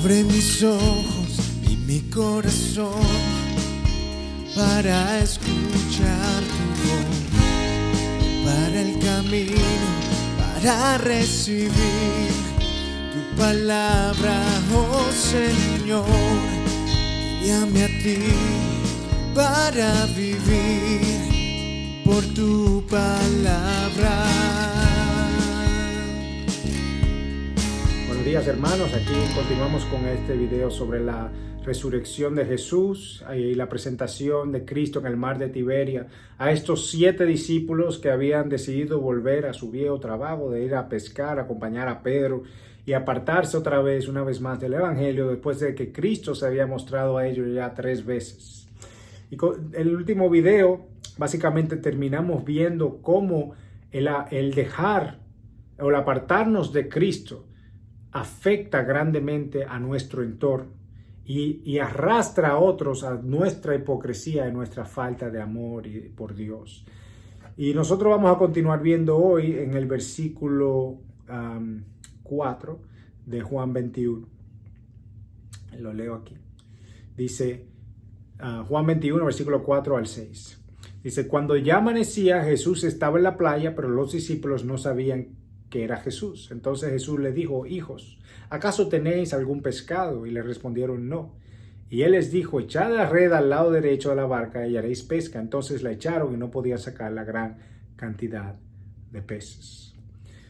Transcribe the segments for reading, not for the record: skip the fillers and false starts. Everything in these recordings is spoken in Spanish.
Abre mis ojos y mi corazón para escuchar tu voz. Para el camino, para recibir tu palabra, oh Señor. Guíame a ti para vivir por tu palabra. Buenos días, hermanos, aquí continuamos con este video sobre la resurrección de Jesús y la presentación de Cristo en el mar de Tiberia a estos 7 discípulos que habían decidido volver a su viejo trabajo de ir a pescar, acompañar a Pedro y apartarse una vez más del Evangelio después de que Cristo se había mostrado a ellos ya 3 veces. Y con el último video básicamente terminamos viendo cómo el dejar o el apartarnos de Cristo afecta grandemente a nuestro entorno y arrastra a otros a nuestra hipocresía y nuestra falta de amor por Dios. Y nosotros vamos a continuar viendo hoy en el versículo 4 de Juan 21. Lo leo aquí. Dice Juan 21, versículo 4 al 6. Dice: cuando ya amanecía, Jesús estaba en la playa, pero los discípulos no sabían que era Jesús. Entonces Jesús les dijo: hijos, ¿acaso tenéis algún pescado? Y le respondieron: no. Y él les dijo: echad la red al lado derecho de la barca y haréis pesca. Entonces la echaron y no podían sacar la gran cantidad de peces.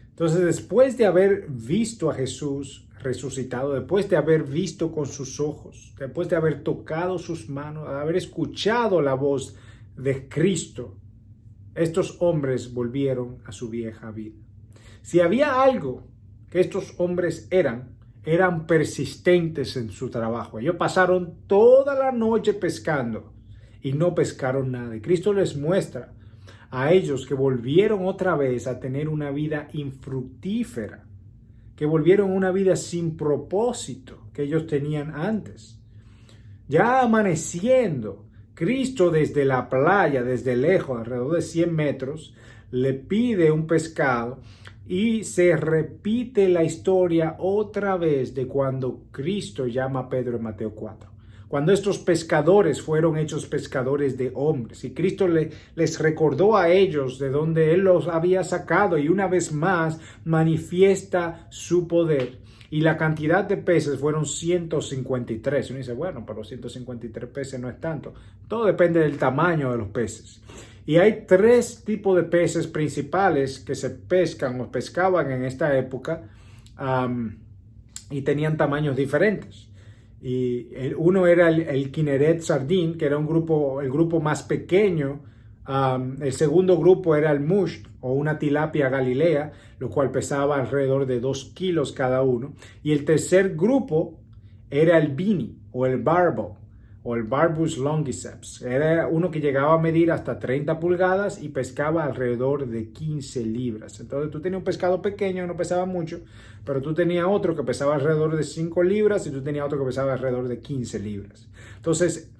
Entonces, después de haber visto a Jesús resucitado, después de haber visto con sus ojos, después de haber tocado sus manos, de haber escuchado la voz de Cristo, estos hombres volvieron a su vieja vida. Si había algo que estos hombres eran persistentes en su trabajo. Ellos pasaron toda la noche pescando y no pescaron nada. Y Cristo les muestra a ellos que volvieron otra vez a tener una vida infructífera, que volvieron a una vida sin propósito que ellos tenían antes. Ya amaneciendo, Cristo desde la playa, desde lejos, alrededor de 100 metros, le pide un pescado. Y se repite la historia otra vez de cuando Cristo llama a Pedro en Mateo 4. Cuando estos pescadores fueron hechos pescadores de hombres. Y Cristo les recordó a ellos de donde Él los había sacado. Y una vez más manifiesta su poder. Y la cantidad de peces fueron 153. Y uno dice: bueno, pero 153 peces no es tanto. Todo depende del tamaño de los peces. Y hay 3 tipos de peces principales que se pescan o pescaban en esta época y tenían tamaños diferentes. Y uno era el Kinneret Sardine, que era el grupo más pequeño. El segundo grupo era el Mush o una tilapia galilea, lo cual pesaba alrededor de 2 kilos cada uno. Y el tercer grupo era el Bini o el Barbo, o el Barbus longiceps. Era uno que llegaba a medir hasta 30 pulgadas y pescaba alrededor de 15 libras. Entonces tú tenías un pescado pequeño, no pesaba mucho, pero tú tenías otro que pesaba alrededor de 5 libras y tú tenías otro que pesaba alrededor de 15 libras. Entonces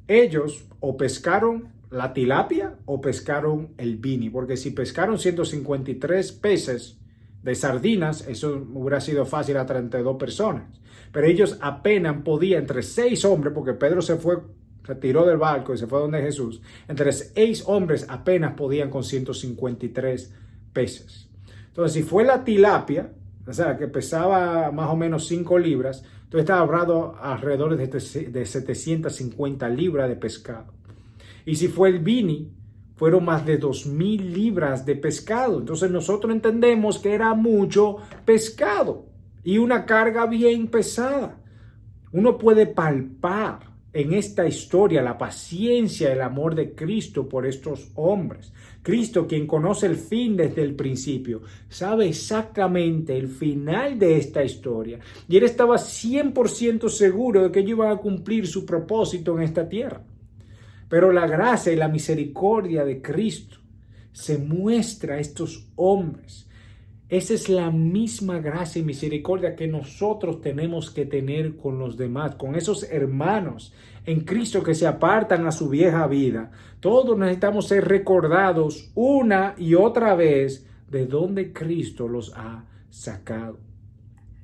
ellos o pescaron la tilapia o pescaron el bini, porque si pescaron 153 peces de sardinas, eso hubiera sido fácil a 32 personas. Pero ellos apenas podían, entre 6 hombres, porque Pedro se tiró del barco y se fue donde Jesús, entre 6 hombres apenas podían con 153 peces. Entonces, si fue la tilapia, o sea, que pesaba más o menos 5 libras, entonces estaba hablando alrededor de 750 libras de pescado. Y si fue el bini, fueron más de 2,000 libras de pescado. Entonces nosotros entendemos que era mucho pescado y una carga bien pesada. Uno puede palpar en esta historia la paciencia y el amor de Cristo por estos hombres. Cristo, quien conoce el fin desde el principio, sabe exactamente el final de esta historia. Y él estaba 100% seguro de que ellos iban a cumplir su propósito en esta tierra. Pero la gracia y la misericordia de Cristo se muestra a estos hombres. Esa es la misma gracia y misericordia que nosotros tenemos que tener con los demás, con esos hermanos en Cristo que se apartan a su vieja vida. Todos necesitamos ser recordados una y otra vez de dónde Cristo los ha sacado.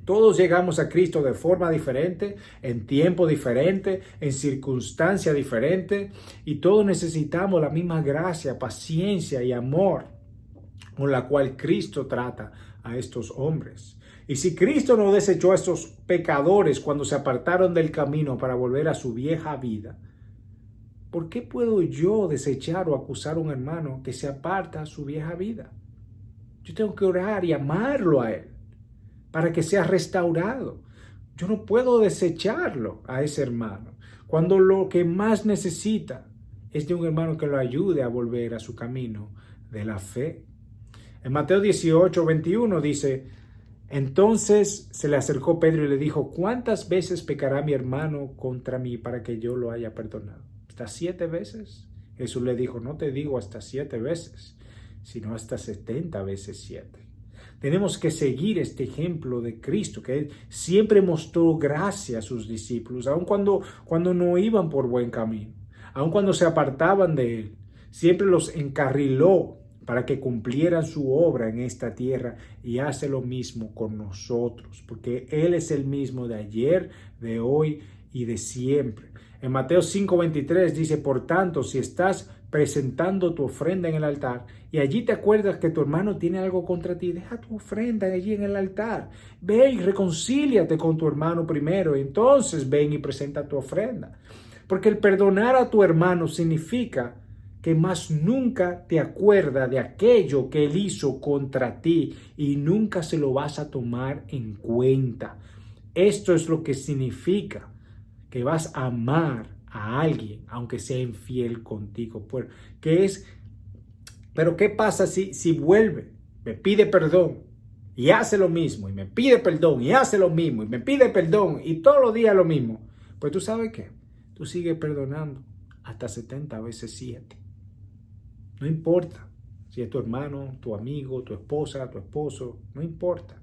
Todos llegamos a Cristo de forma diferente, en tiempo diferente, en circunstancia diferente, y todos necesitamos la misma gracia, paciencia y amor con la cual Cristo trata a estos hombres. Y si Cristo no desechó a estos pecadores cuando se apartaron del camino para volver a su vieja vida, ¿por qué puedo yo desechar o acusar a un hermano que se aparta a su vieja vida? Yo tengo que orar y amarlo a él para que sea restaurado. Yo no puedo desecharlo a ese hermano cuando lo que más necesita es de un hermano que lo ayude a volver a su camino de la fe. En Mateo 18:21 dice: entonces se le acercó Pedro y le dijo: ¿cuántas veces pecará mi hermano contra mí para que yo lo haya perdonado? ¿Hasta 7 veces? Jesús le dijo: no te digo hasta 7 veces, sino hasta 70 veces 7. Tenemos que seguir este ejemplo de Cristo, que Él siempre mostró gracia a sus discípulos, aun cuando no iban por buen camino, aun cuando se apartaban de Él. Siempre los encarriló para que cumplieran su obra en esta tierra, y hace lo mismo con nosotros, porque Él es el mismo de ayer, de hoy y de siempre. En Mateo 5:23 dice: por tanto, si estás presentando tu ofrenda en el altar y allí te acuerdas que tu hermano tiene algo contra ti, deja tu ofrenda allí en el altar. Ve y reconcíliate con tu hermano primero, y entonces ven y presenta tu ofrenda. Porque el perdonar a tu hermano significa que más nunca te acuerdas de aquello que él hizo contra ti y nunca se lo vas a tomar en cuenta. Esto es lo que significa que vas a amar a alguien, aunque sea infiel contigo. Pero ¿qué pasa si vuelve, me pide perdón y hace lo mismo, y me pide perdón y hace lo mismo, y me pide perdón y todos los días lo mismo? Pues tú sabes qué, tú sigues perdonando hasta 70 veces 7. No importa si es tu hermano, tu amigo, tu esposa, tu esposo, no importa.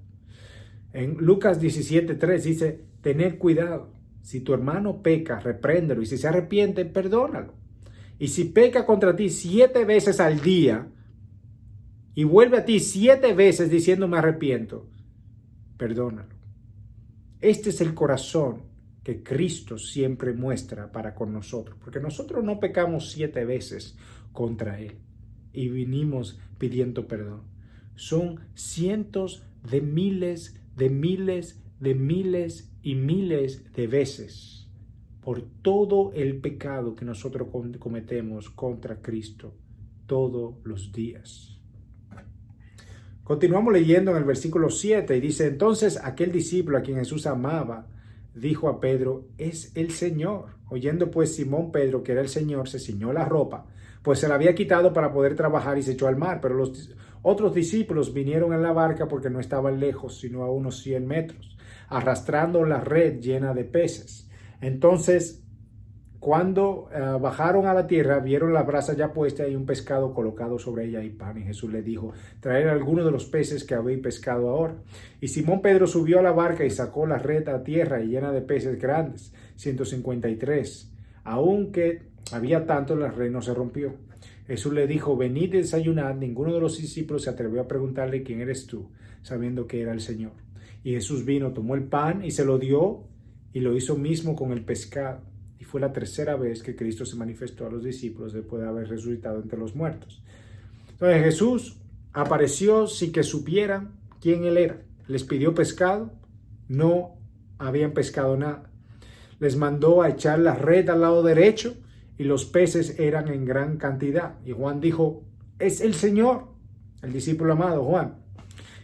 En Lucas 17:3 dice: tened cuidado. Si tu hermano peca, repréndelo, y si se arrepiente, perdónalo. Y si peca contra ti 7 veces al día y vuelve a ti 7 veces diciendo me arrepiento, perdónalo. Este es el corazón que Cristo siempre muestra para con nosotros, porque nosotros no pecamos 7 veces contra Él y vinimos pidiendo perdón. Son cientos de miles de miles de miles y miles de veces por todo el pecado que nosotros cometemos contra Cristo todos los días. Continuamos leyendo en el versículo 7 y dice: entonces aquel discípulo a quien Jesús amaba dijo a Pedro: es el Señor. Oyendo pues Simón Pedro que era el Señor, se ciñó la ropa, pues se la había quitado para poder trabajar, y se echó al mar. Pero los otros discípulos vinieron en la barca porque no estaban lejos, sino a unos 100 metros, arrastrando la red llena de peces. Entonces, cuando bajaron a la tierra, vieron la brasa ya puesta y un pescado colocado sobre ella y pan. Y Jesús le dijo: traed algunos de los peces que habéis pescado ahora. Y Simón Pedro subió a la barca y sacó la red a tierra y llena de peces grandes, 153. Aunque había tanto, la red no se rompió. Jesús le dijo: venid y desayunad. Ninguno de los discípulos se atrevió a preguntarle: ¿quién eres tú?, sabiendo que era el Señor. Y Jesús vino, tomó el pan y se lo dio, y lo hizo mismo con el pescado. Y fue la tercera vez que Cristo se manifestó a los discípulos después de haber resucitado entre los muertos. Entonces Jesús apareció sin que supieran quién Él era. Les pidió pescado, no habían pescado nada. Les mandó a echar la red al lado derecho y los peces eran en gran cantidad. Y Juan dijo: es el Señor, el discípulo amado Juan.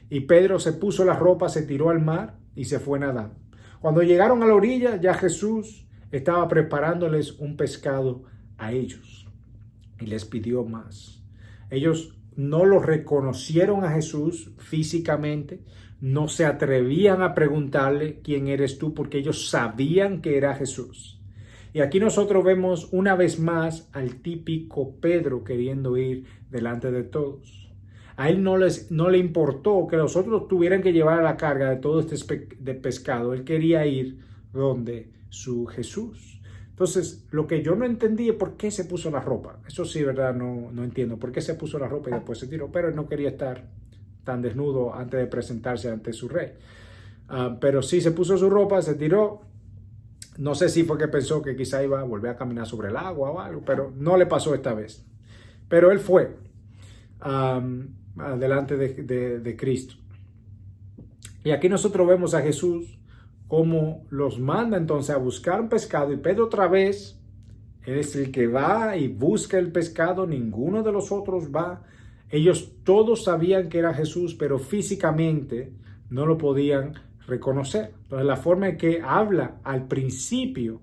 Y Pedro se puso la ropa, se tiró al mar y se fue nadando. Cuando llegaron a la orilla, ya Jesús estaba preparándoles un pescado a ellos y les pidió más. Ellos no lo reconocieron a Jesús físicamente, no se atrevían a preguntarle: ¿quién eres tú?, porque ellos sabían que era Jesús. Y aquí nosotros vemos una vez más al típico Pedro queriendo ir delante de todos. A él no le importó que los otros tuvieran que llevar la carga de todo de pescado. Él quería ir donde su Jesús. Entonces, lo que yo no entendí es por qué se puso la ropa. Eso sí, verdad, no entiendo por qué se puso la ropa y después se tiró. Pero él no quería estar tan desnudo antes de presentarse ante su rey. Pero sí se puso su ropa, se tiró. No sé si fue que pensó que quizá iba a volver a caminar sobre el agua o algo, pero no le pasó esta vez. Pero él fue delante de Cristo. Y aquí nosotros vemos a Jesús como los manda entonces a buscar un pescado, y Pedro otra vez, él es el que va y busca el pescado, ninguno de los otros va. Ellos todos sabían que era Jesús, pero físicamente no lo podían reconocer. Entonces la forma en que habla al principio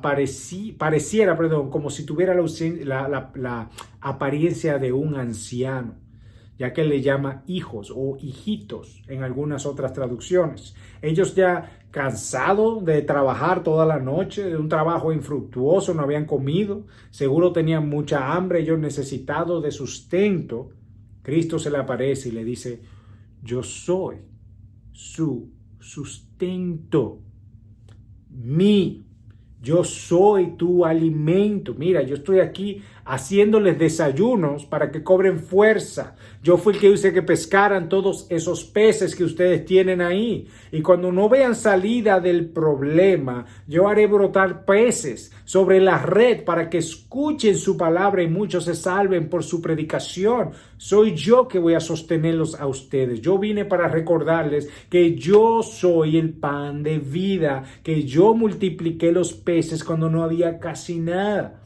pareciera como si tuviera la apariencia de un anciano, ya que él le llama hijos o hijitos en algunas otras traducciones. Ellos ya cansados de trabajar toda la noche, de un trabajo infructuoso, no habían comido, seguro tenían mucha hambre, ellos necesitados de sustento. Cristo se le aparece y le dice: yo soy su sustento, yo soy tu alimento. Mira, yo estoy aquí haciéndoles desayunos para que cobren fuerza. Yo fui el que hice que pescaran todos esos peces que ustedes tienen ahí. Y cuando no vean salida del problema, yo haré brotar peces sobre la red para que escuchen su palabra y muchos se salven por su predicación. Soy yo que voy a sostenerlos a ustedes. Yo vine para recordarles que yo soy el pan de vida, que yo multipliqué los peces cuando no había casi nada.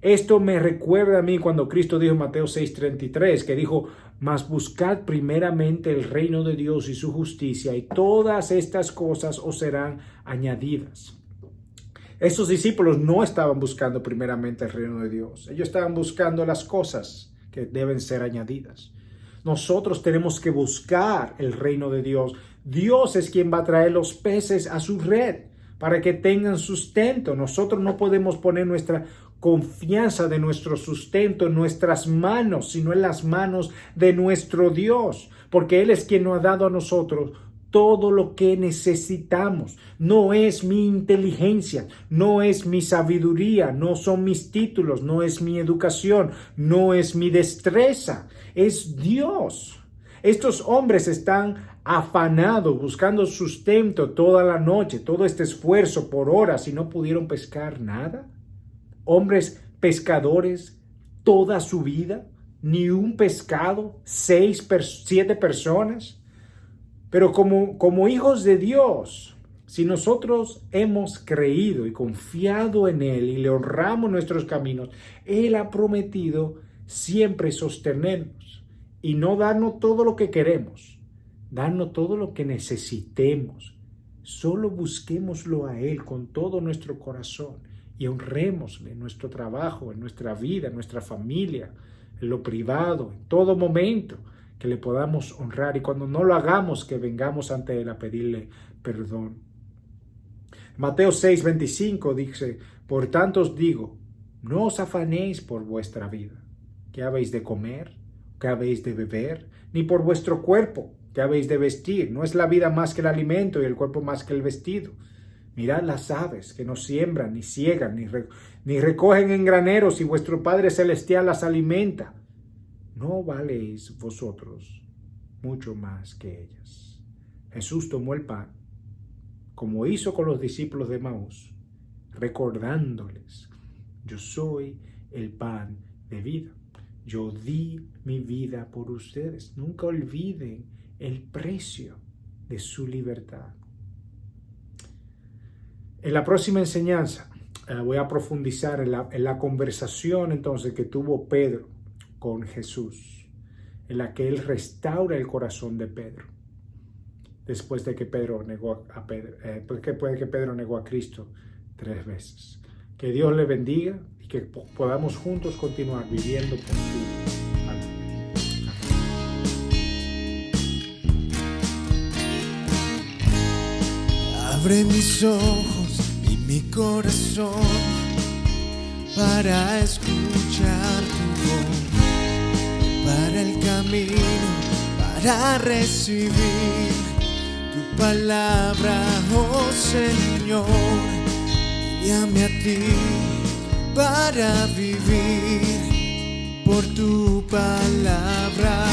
Esto me recuerda a mí cuando Cristo dijo en Mateo 6:33, que dijo: mas buscad primeramente el reino de Dios y su justicia, y todas estas cosas os serán añadidas. Estos discípulos no estaban buscando primeramente el reino de Dios. Ellos estaban buscando las cosas que deben ser añadidas. Nosotros tenemos que buscar el reino de Dios. Dios es quien va a traer los peces a su red para que tengan sustento. Nosotros no podemos poner nuestra confianza de nuestro sustento en nuestras manos, sino en las manos de nuestro Dios, porque Él es quien nos ha dado a nosotros todo lo que necesitamos. No es mi inteligencia, no es mi sabiduría, no son mis títulos, no es mi educación, no es mi destreza, es Dios. Estos hombres están afanados, buscando sustento toda la noche, todo este esfuerzo por horas, y no pudieron pescar nada. Hombres pescadores toda su vida, ni un pescado, 7 personas. Pero como hijos de Dios, si nosotros hemos creído y confiado en Él y le honramos nuestros caminos, Él ha prometido siempre sostenernos y no darnos todo lo que queremos, darnos todo lo que necesitemos. Solo busquémoslo a Él con todo nuestro corazón y honrémosle en nuestro trabajo, en nuestra vida, en nuestra familia, en lo privado, en todo momento, que le podamos honrar, y cuando no lo hagamos, que vengamos ante Él a pedirle perdón. Mateo 6:25 dice: por tanto os digo, no os afanéis por vuestra vida, qué habéis de comer, qué habéis de beber, ni por vuestro cuerpo, qué habéis de vestir. ¿No es la vida más que el alimento y el cuerpo más que el vestido? Mirad las aves, que no siembran, ni siegan, ni recogen en graneros, y vuestro Padre Celestial las alimenta. ¿No valéis vosotros mucho más que ellas? Jesús tomó el pan, como hizo con los discípulos de Emaús, recordándoles: yo soy el pan de vida. Yo di mi vida por ustedes. Nunca olviden el precio de su libertad. En la próxima enseñanza voy a profundizar en la conversación entonces que tuvo Pedro con Jesús, en la que Él restaura el corazón de Pedro, después de que Pedro negó a Cristo 3 veces. Que Dios le bendiga y que podamos juntos continuar viviendo por su palabra. Abre mis ojos y mi corazón para escuchar tu voz, para el camino, para recibir tu palabra, oh Señor. Guíame a ti para vivir por tu palabra.